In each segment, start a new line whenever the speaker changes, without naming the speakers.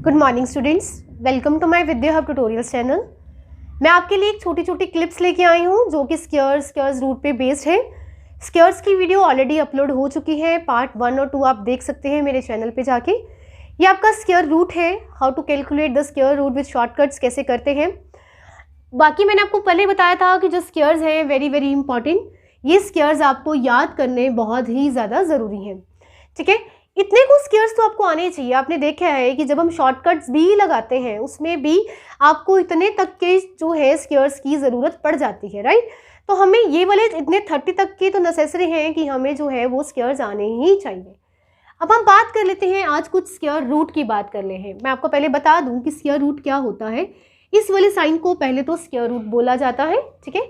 Good morning students, welcome to my Vidya hub tutorials channel. मैं आपके लिए एक छोटी छोटी क्लिप्स लेके आई हूँ जो कि स्केयर्स रूट पे बेस्ड है। स्केयर्स की वीडियो ऑलरेडी अपलोड हो चुकी है, पार्ट 1 और 2 आप देख सकते हैं मेरे चैनल पे जाके। ये आपका स्केयर रूट है, how to calculate the square root with shortcuts कैसे करते हैं। बाकी मैंने आपको पहले बताया था कि जो स्केयर्स हैं वेरी वेरी इंपॉर्टेंट, ये स्केयर्स आपको याद करने बहुत ही ज़्यादा ज़रूरी हैं। ठीक है, इतने कुछ स्केयर्स तो आपको आने चाहिए। आपने देखा है कि जब हम शॉर्टकट्स भी लगाते हैं उसमें भी आपको इतने तक के जो है स्केयर्स की ज़रूरत पड़ जाती है, राइट। तो हमें ये वाले इतने 30 तक के तो नेसेसरी हैं कि हमें जो है वो स्केयर्स आने ही चाहिए। अब हम बात कर लेते हैं, आज कुछ स्केयर रूट की बात कर ले हैं। मैं आपको पहले बता दूं कि स्केयर रूट क्या होता है। इस वाले साइन को पहले तो स्केयर रूट बोला जाता है, ठीक है,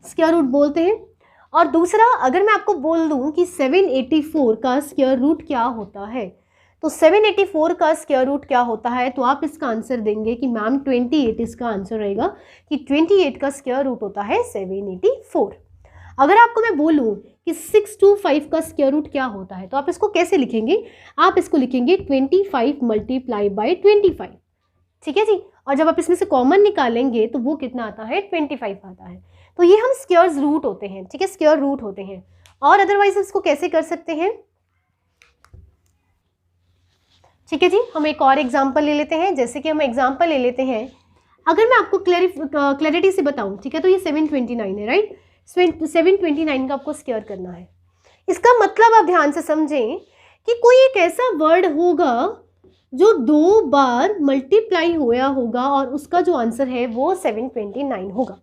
स्केयर रूट बोलते हैं। और दूसरा, अगर मैं आपको बोल दूं कि 784 का स्क्वायर रूट क्या होता है, तो 784 का स्क्वायर रूट क्या होता है, तो आप इसका आंसर देंगे कि मैम 28 इसका आंसर रहेगा कि 28 का स्क्वायर रूट होता है 784। अगर आपको मैं बोलूं कि 625 का स्क्वायर रूट क्या होता है, तो आप इसको कैसे लिखेंगे? आप इसको लिखेंगे 25 मल्टीप्लाई बाई 25, ठीक है जी। और जब आप इसमें से कॉमन निकालेंगे तो वो कितना आता है? 25 आता है। तो ये हम स्क्वायर्स रूट होते हैं, ठीक है, स्क्वायर रूट होते हैं। और अदरवाइज इसको कैसे कर सकते हैं? ठीक है जी, हम एक और एग्जांपल ले लेते हैं। जैसे कि हम एग्जांपल ले लेते हैं, अगर मैं आपको क्लैरिटी से बताऊं, ठीक है, तो ये 729 है, राइट। 729 का आपको स्क्वायर करना है। इसका मतलब आप ध्यान से समझें कि कोई एक ऐसा वर्ड होगा जो 2 बार मल्टीप्लाई होया होगा और उसका जो आंसर है वो 729 होगा।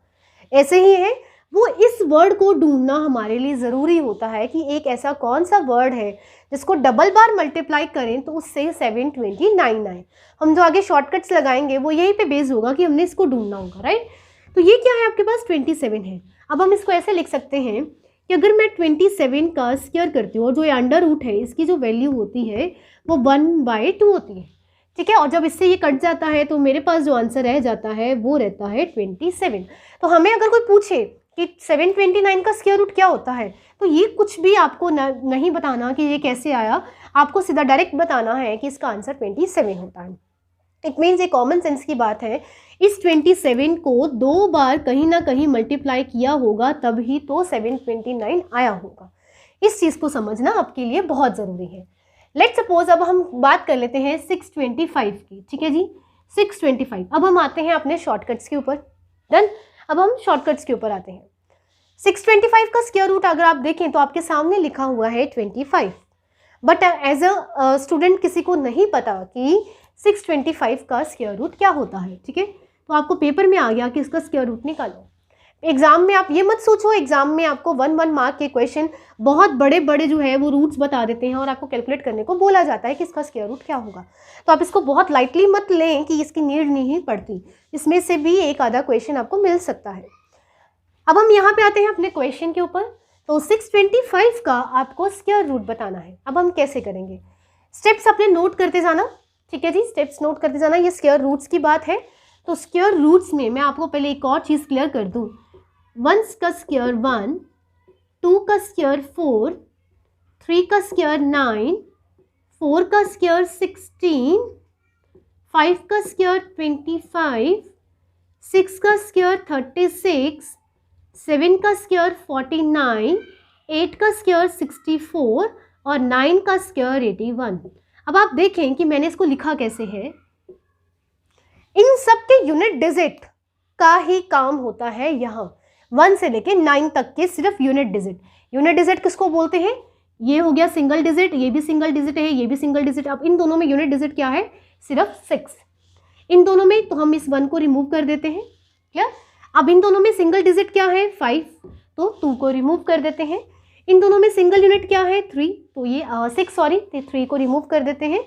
ऐसे ही है, वो इस वर्ड को ढूंढना हमारे लिए ज़रूरी होता है कि एक ऐसा कौन सा वर्ड है जिसको डबल बार मल्टीप्लाई करें तो उससे 729 आए। हम जो आगे शॉर्टकट्स लगाएंगे वो यहीं पे बेस होगा कि हमने इसको ढूंढना होगा, राइट। तो ये क्या है, आपके पास 27 है। अब हम इसको ऐसे लिख सकते हैं कि अगर मैं 27 का स्क्वायर करती हूँ और जो ये अंडर रूट है इसकी जो वैल्यू होती है वो 1/2 होती है, ठीक है। और जब इससे ये कट जाता है तो मेरे पास जो आंसर रह जाता है वो रहता है 27। तो हमें अगर कोई पूछे कि 729 का स्क्वायर रूट क्या होता है, तो ये कुछ भी आपको नहीं बताना कि ये कैसे आया, आपको सीधा डायरेक्ट बताना है कि इसका आंसर 27 होता है। इट मीन्स ये कॉमन सेंस की बात है। इस 27 को 2 बार कहीं ना कहीं मल्टीप्लाई किया होगा तभी तो 729 आया होगा। इस चीज़ को समझना आपके लिए बहुत ज़रूरी है। लेट्स सपोज अब हम बात कर लेते हैं 625 की, ठीक है जी, 625। अब हम आते हैं अपने शॉर्टकट्स के ऊपर। डन, अब हम शॉर्टकट्स के ऊपर आते हैं। 625 का स्क्वायर रूट अगर आप देखें तो आपके सामने लिखा हुआ है 25, बट एज अ स्टूडेंट किसी को नहीं पता कि 625 का स्क्वायर रूट क्या होता है, ठीक है। तो आपको पेपर में आ गया कि इसका स्क्वायर रूट निकालो। एग्जाम में आप ये मत सोचो, एग्जाम में आपको 1 मार्क के क्वेश्चन बहुत बड़े बड़े जो है वो रूट्स बता देते हैं और आपको कैलकुलेट करने को बोला जाता है कि इसका स्क्वायर रूट क्या होगा। तो आप इसको बहुत लाइटली मत लें कि इसकी नीड नहीं पड़ती, इसमें से भी एक आधा क्वेश्चन आपको मिल सकता है। अब हम यहाँ पे आते हैं अपने क्वेश्चन के ऊपर। तो 625 का आपको स्क्वायर रूट बताना है। अब हम कैसे करेंगे? स्टेप्स अपने नोट करते जाना, ठीक है जी, स्टेप्स नोट करते जाना। ये स्क्वायर रूट्स की बात है। तो स्क्वायर रूट्स में मैं आपको पहले एक और चीज़ क्लियर कर दूँ। 1 का स्क्वायर 1, 2 का स्क्वायर 4, 3 का स्क्वायर 9, 4 का स्क्वायर 16, 5 का स्क्वायर 25, 6 का स्क्वायर 36, 7 का स्क्वायर 49, 8 का स्क्वायर 64 और 9 का स्क्वायर 81। अब आप देखें कि मैंने इसको लिखा कैसे है। इन सब के यूनिट डिजिट का ही काम होता है यहाँ, 1 से लेके 9 तक के सिर्फ यूनिट डिजिट। यूनिट डिजिट किसको बोलते हैं? ये हो गया सिंगल डिजिट, ये भी सिंगल डिजिट है, ये भी सिंगल डिजिट। अब इन दोनों में यूनिट डिजिट क्या है? सिर्फ 6। इन दोनों में तो हम इस 1 को रिमूव कर देते हैं, क्या? अब इन दोनों में सिंगल डिजिट क्या है? 5, तो 2 को रिमूव कर देते हैं। इन दोनों में सिंगल यूनिट क्या है? 3, तो ये 6 सॉरी, 3 को रिमूव कर देते हैं।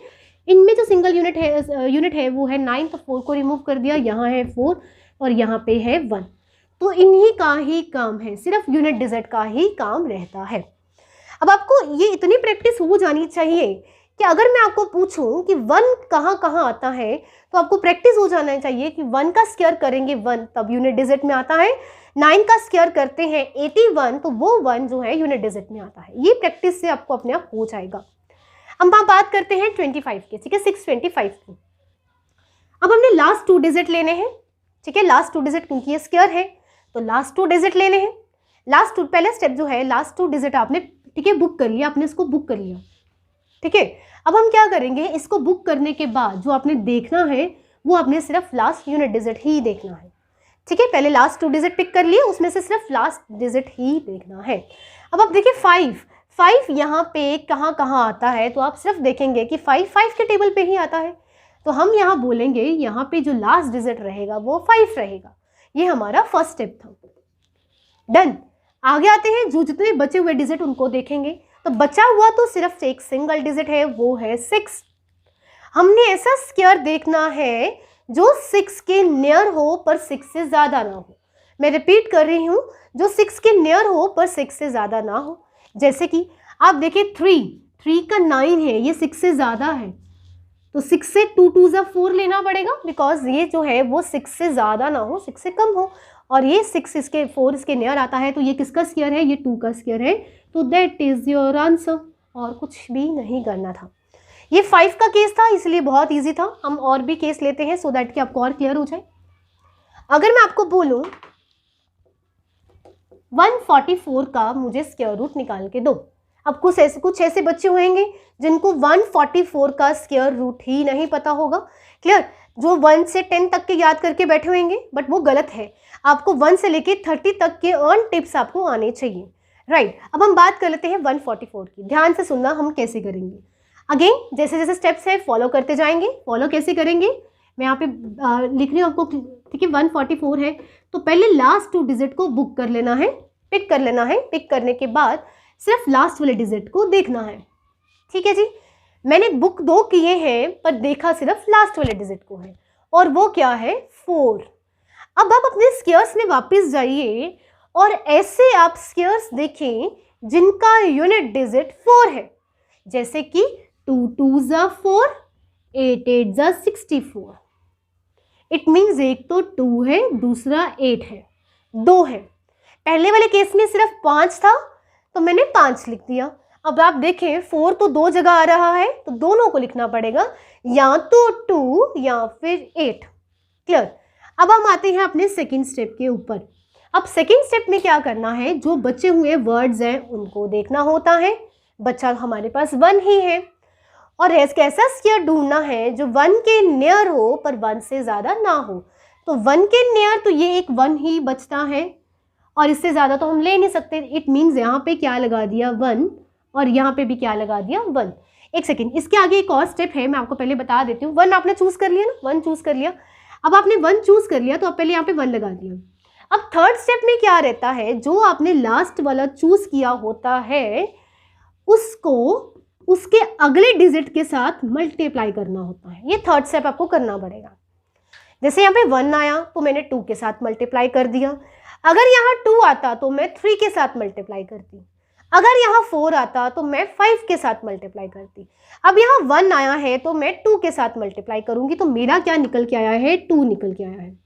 इनमें जो सिंगल यूनिट है वो है 9, तो 4 को रिमूव कर दिया। यहाँ है 4 और यहाँ पे है 1। तो इन्हीं का ही काम है, सिर्फ यूनिट डिजिट का ही काम रहता है। अब आपको ये इतनी प्रैक्टिस हो जानी चाहिए कि अगर मैं आपको पूछूं कि 1 कहाँ कहाँ आता है, तो आपको प्रैक्टिस हो जाना चाहिए कि 1 का स्क्वायर करेंगे 1 तब यूनिट डिजिट में आता है, 9 का स्क्वायर करते हैं 81 तो वो 1 जो है यूनिट डिजिट में आता है। ये प्रैक्टिस से आपको अपने आप हो जाएगा। हम बात करते हैं 25 की, ठीक है, 625 की। अब हमने लास्ट 2 डिजिट लेने हैं, ठीक है, लास्ट 2 डिजिट क्योंकि ये स्क्वायर है तो लास्ट 2 डिजिट लेने हैं। लास्ट 2 पहले स्टेप जो है लास्ट 2 डिजिट आपने, ठीक है, बुक कर लिया, आपने इसको बुक कर लिया, ठीक है। अब हम क्या करेंगे, इसको बुक करने के बाद जो आपने देखना है वो आपने सिर्फ लास्ट यूनिट डिजिट ही देखना है, ठीक है। पहले लास्ट 2 डिजिट पिक कर लिए, उसमें से सिर्फ लास्ट डिजिट ही देखना है। अब आप देखिए 5 यहाँ पे कहाँ कहाँ आता है, तो आप सिर्फ देखेंगे कि 5 के टेबल पे ही आता है, तो हम यहाँ बोलेंगे यहाँ पे जो लास्ट डिजिट रहेगा वो 5 रहेगा। ये हमारा फर्स्ट स्टेप था, डन। आगे आते हैं, जो जितने बचे हुए डिजिट उनको देखेंगे, तो बचा हुआ तो सिर्फ एक सिंगल डिजिट है, वो है 6। हमने ऐसा स्क्वायर देखना है जो 6 के नियर हो पर 6 से ज़्यादा ना हो। मैं रिपीट कर रही हूँ, जो 6 के नियर हो पर 6 से ज़्यादा ना हो। जैसे कि आप देखिए 3 का 9 है, ये 6 से ज़्यादा है, तो 6 से 2 2 ज़ा 4 लेना पड़ेगा, बिकॉज ये जो है वो 6 से ज़्यादा ना हो, 6 से कम हो, और ये 6 इसके 4 इसके नियर आता है, तो ये किसका स्क्वायर है, ये 2 का स्क्वायर है, तो दैट इज़ योर आंसर। और कुछ भी नहीं करना था। ये 5 का केस था इसलिए बहुत ईजी था। हम और भी केस लेते हैं सो दैट कि आपको और क्लियर हो जाए। अगर मैं आपको बोलूँ 144 का मुझे स्क्वायर रूट निकाल के दो, अब कुछ ऐसे बच्चे होंगे जिनको 144 का स्क्वायर रूट ही नहीं पता होगा, क्लियर, जो 1 से 10 तक के याद करके बैठे होंगे, बट वो गलत है। आपको 1 से लेके 30 तक के अर्न टिप्स आपको आने चाहिए, राइट। अब हम बात कर लेते हैं 144 की। ध्यान से सुनना हम कैसे करेंगे। अगेन जैसे जैसे स्टेप्स है फॉलो करते जाएंगे। फॉलो कैसे करेंगे, मैं यहाँ पे लिख रही हूँ आपको, ठीक है। 144 है तो पहले लास्ट 2 डिजिट को बुक कर लेना है, पिक कर लेना है। पिक करने के बाद सिर्फ लास्ट वाले डिजिट को देखना है, ठीक है जी। मैंने बुक 2 किए हैं पर देखा सिर्फ लास्ट वाले डिजिट को है, और वो क्या है, 4। अब आप अपने स्क्वायर्स में वापस जाइए और ऐसे आप स्क्वायर्स देखें जिनका यूनिट डिजिट 4 है, जैसे कि 2 2 ज़ा 4, 8 8 ज़ा 64। इट मीन्स एक तो 2 है, दूसरा 8 है, 2 है। पहले वाले केस में सिर्फ 5 था तो मैंने 5 लिख दिया। अब आप देखें 4 तो 2 जगह आ रहा है, तो दोनों को लिखना पड़ेगा, या तो 2 या फिर 8, क्लियर। अब हम आते हैं अपने सेकंड स्टेप के ऊपर। अब सेकंड स्टेप में क्या करना है, जो बचे हुए वर्ड्स हैं उनको देखना होता है। बच्चा हमारे पास 1 ही है, और कैसा स्क्वायर ढूंढना है जो 1 के नियर हो पर 1 से ज़्यादा ना हो। तो 1 के नियर तो ये एक 1 ही बचता है, और इससे ज़्यादा तो हम ले नहीं सकते। इट मीन्स यहाँ पे क्या लगा दिया, 1, और यहाँ पे भी क्या लगा दिया, 1। एक सेकेंड, इसके आगे एक और स्टेप है, मैं आपको पहले बता देती हूँ। 1 आपने चूज़ कर लिया ना, 1 चूज़ कर लिया। अब आपने 1 चूज़ कर लिया तो आप पहले यहाँ पे 1 लगा दिया। अब थर्ड स्टेप में क्या रहता है, जो आपने लास्ट वाला चूज़ किया होता है उसको उसके अगले डिजिट के साथ मल्टीप्लाई करना होता है। ये थर्ड स्टेप आपको करना पड़ेगा। जैसे यहाँ पे 1 आया तो मैंने 2 के साथ मल्टीप्लाई कर दिया। अगर यहाँ 2 आता तो मैं 3 के साथ मल्टीप्लाई करती। अगर यहाँ 4 आता तो मैं 5 के साथ मल्टीप्लाई करती। अब यहाँ 1 आया है तो मैं 2 के साथ मल्टीप्लाई करूंगी, तो मेरा क्या निकल के आया है, 2 निकल के आया है,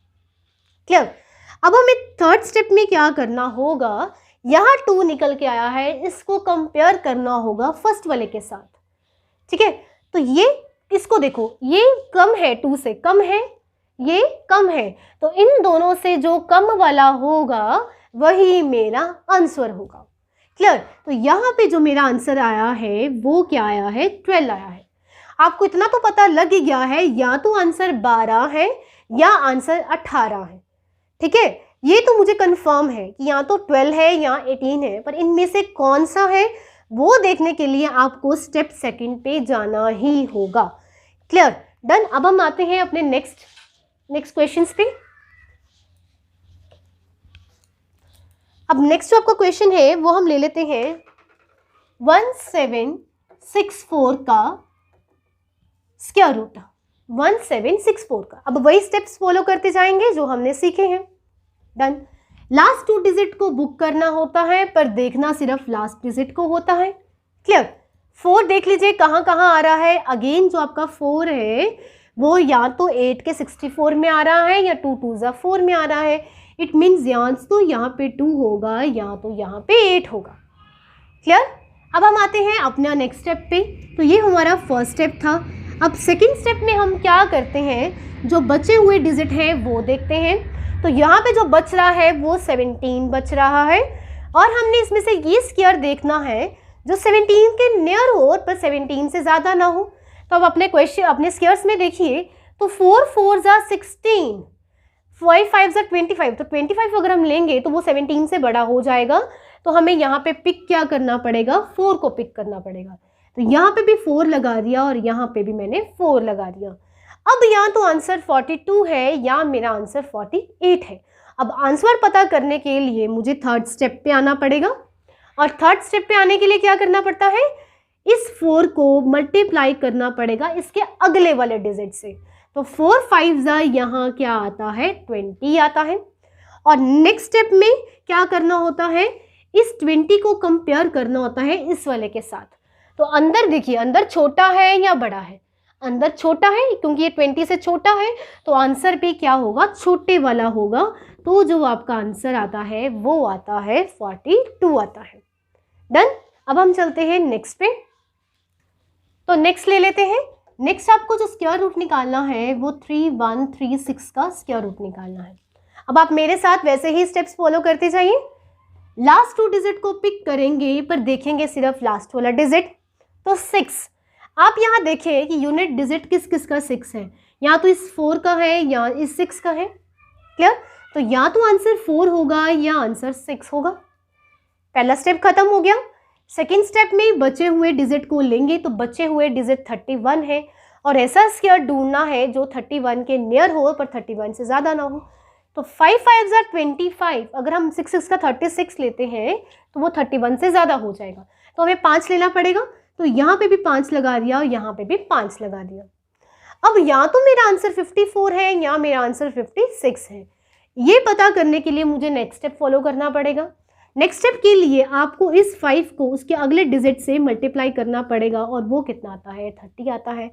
क्लियर। अब हमें थर्ड स्टेप में क्या करना होगा, यहाँ 2 निकल के आया है, इसको कंपेयर करना होगा फर्स्ट वाले के साथ, ठीक है। तो ये इसको देखो, ये कम है, 2 से कम है, ये कम है, तो इन दोनों से जो कम वाला होगा वही मेरा आंसर होगा, क्लियर। तो यहाँ पे जो मेरा आंसर आया है वो क्या आया है, 12 आया है। आपको इतना तो पता लग ही गया है, या तो आंसर 12 है या आंसर 18 है, ठीक है। ये तो मुझे कंफर्म है कि या तो 12 है या 18 है, पर इनमें से कौन सा है वो देखने के लिए आपको स्टेप सेकंड पे जाना ही होगा, क्लियर, डन। अब हम आते हैं अपने नेक्स्ट क्वेश्चंस पे। अब नेक्स्ट जो आपका क्वेश्चन है वो हम ले लेते हैं 1764 का स्क्वायर रूट, 1764 का। अब वही स्टेप्स फॉलो करते जाएंगे जो हमने सीखे हैं, डन। लास्ट 2 डिजिट को बुक करना होता है पर देखना सिर्फ लास्ट डिजिट को होता है, क्लियर। 4 देख लीजिए कहाँ कहाँ आ रहा है। अगेन जो आपका 4 है वो या तो 8 के 64 में आ रहा है या 2 2 ज़ा 4 में आ रहा है। इट मीन्स या तो यहाँ पे 2 होगा या तो यहाँ पे 8 होगा, क्लियर। अब हम आते हैं अपना नेक्स्ट स्टेप पे। तो ये हमारा फर्स्ट स्टेप था। अब सेकंड स्टेप में हम क्या करते हैं, जो बचे हुए डिजिट हैं वो देखते हैं। तो यहाँ पे जो बच रहा है वो 17 बच रहा है, और हमने इसमें से ये स्क्वायर देखना है जो 17 के नियर हो पर 17 से ज़्यादा ना हो। तो अब अपने क्वेश्चन अपने स्क्वायर्स में देखिए, तो 4 4 ज़ा 16, 5 5 ज़ा 25, तो 25 अगर हम लेंगे तो वो 17 से बड़ा हो जाएगा। तो हमें यहाँ पे पिक क्या करना पड़ेगा, 4 को पिक करना पड़ेगा। तो यहाँ पे भी 4 लगा दिया और यहाँ पे भी मैंने 4 लगा दिया। अब या तो आंसर 42 है या मेरा आंसर 48 है। अब आंसर पता करने के लिए मुझे थर्ड स्टेप पे आना पड़ेगा, और थर्ड स्टेप पे आने के लिए क्या करना पड़ता है, इस 4 को मल्टीप्लाई करना पड़ेगा इसके अगले वाले डिजिट से। तो 4 5 ज़ा यहाँ क्या आता है, 20 आता है। और नेक्स्ट स्टेप में क्या करना होता है, इस 20 को कंपेयर करना होता है इस वाले के साथ। तो अंदर देखिए, अंदर छोटा है या बड़ा है, अंदर छोटा है क्योंकि ये 20 से छोटा है, तो आंसर भी क्या होगा, छोटे वाला होगा। तो जो आपका आंसर आता है वो आता है 42 आता है। डन। अब हम चलते हैं नेक्स्ट पे। तो नेक्स्ट ले लेते हैं। नेक्स्ट आपको जो स्क्वायर रूट निकालना है वो 3136 का स्क्वायर रूट निकालना है। अब आप मेरे साथ वैसे ही स्टेप्स फॉलो करते जाइए। लास्ट 2 डिजिट को पिक करेंगे पर देखेंगे सिर्फ लास्ट वाला डिजिट, तो 6। आप यहाँ देखें कि यूनिट डिजिट किस किस का 6 है, या तो इस 4 का है या इस 6 का है। क्लियर। तो या तो आंसर 4 होगा या आंसर 6 होगा। पहला स्टेप खत्म हो गया। सेकेंड स्टेप में बचे हुए डिजिट को लेंगे, तो बचे हुए डिजिट 31 है, और ऐसा स्क्वायर ढूंढना है जो 31 के नियर हो पर 31 से ज़्यादा ना हो। तो 5 5 ज़ा 25, अगर हम 6 6 का 36 लेते हैं तो वो 31 से ज़्यादा हो जाएगा, तो हमें 5 लेना पड़ेगा। तो यहाँ पे भी 5 लगा दिया और यहाँ पे भी 5 लगा दिया। अब या तो मेरा आंसर 54 है या मेरा आंसर 56 है। ये पता करने के लिए मुझे नेक्स्ट स्टेप फॉलो करना पड़ेगा। नेक्स्ट स्टेप के लिए आपको इस 5 को उसके अगले डिजिट से मल्टीप्लाई करना पड़ेगा, और वो कितना आता है, 30 आता है।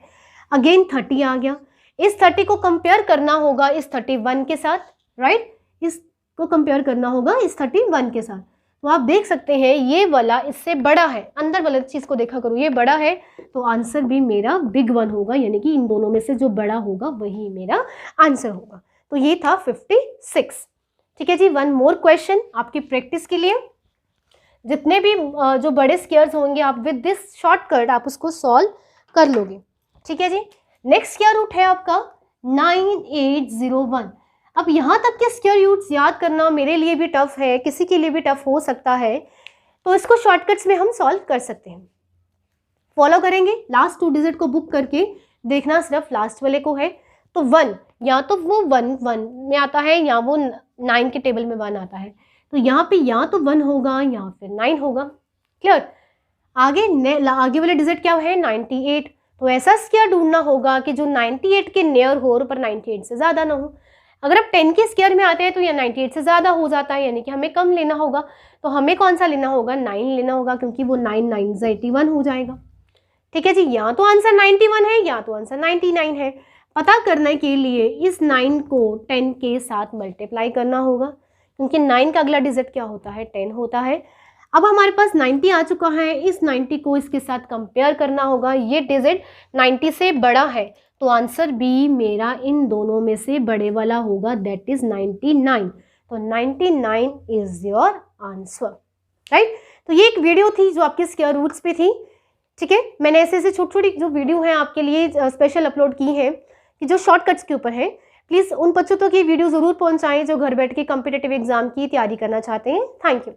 अगेन 30 आ गया। इस 30 को कंपेयर करना होगा इस 31 के साथ, राइट। इसको कंपेयर करना होगा इस 31 के साथ। तो आप देख सकते हैं ये वाला इससे बड़ा है, अंदर वाले चीज़ को देखा करो, ये बड़ा है, तो आंसर भी मेरा बिग 1 होगा, यानी कि इन दोनों में से जो बड़ा होगा वही मेरा आंसर होगा। तो ये था 56। ठीक है जी। वन मोर क्वेश्चन आपकी प्रैक्टिस के लिए। जितने भी जो बड़े स्क्वायर्स होंगे आप विद दिस शॉर्टकट आप उसको सॉल्व कर लोगे। ठीक है जी। नेक्स्ट स्क्वायर रूट है आपका 9801। अब यहाँ तक के स्क्वायर रूट्स याद करना मेरे लिए भी टफ है, किसी के लिए भी टफ हो सकता है, तो इसको शॉर्टकट्स में हम सॉल्व कर सकते हैं। फॉलो करेंगे, लास्ट 2 डिजिट को बुक करके देखना सिर्फ लास्ट वाले को है। तो 1, या तो वो 1 1 में आता है या वो 9 के टेबल में 1 आता है। तो यहाँ पे या तो 1 होगा या फिर 9 होगा। क्लियर। आगे वाले डिजिट क्या है, 98। तो ऐसा स्क्वायर ढूंढना होगा कि जो 98 के नियर हो पर 98 से ज़्यादा ना हो। अगर आप 10 के स्क्वायर में आते हैं तो यह 98 से ज़्यादा हो जाता है, यानी कि हमें कम लेना होगा। तो हमें कौन सा लेना होगा, 9 लेना होगा, क्योंकि वो 9 9 ज़ा 81 हो जाएगा। ठीक है जी। या तो आंसर 91 है या तो आंसर 99 है। पता करने के लिए इस 9 को 10 के साथ मल्टीप्लाई करना होगा, क्योंकि 9 का अगला डिजिट क्या होता है, 10 होता है। अब हमारे पास 90 आ चुका है, इस 90 को इसके साथ कंपेयर करना होगा। ये डिजिट 90 से बड़ा है, तो आंसर बी मेरा इन दोनों में से बड़े वाला होगा, दैट इज 99। तो 99 इज योर आंसर, राइट। तो ये एक वीडियो थी जो आपके स्क्वायर रूट्स पे थी। ठीक है। मैंने ऐसे ऐसे छोटी छोटी जो वीडियो हैं आपके लिए स्पेशल अपलोड की हैं कि जो शॉर्टकट्स के ऊपर है। प्लीज़ उन बच्चों तक ये वीडियो ज़रूर पहुंचाएं जो घर बैठ के कॉम्पिटिटिव एग्जाम की तैयारी करना चाहते हैं। Thank you.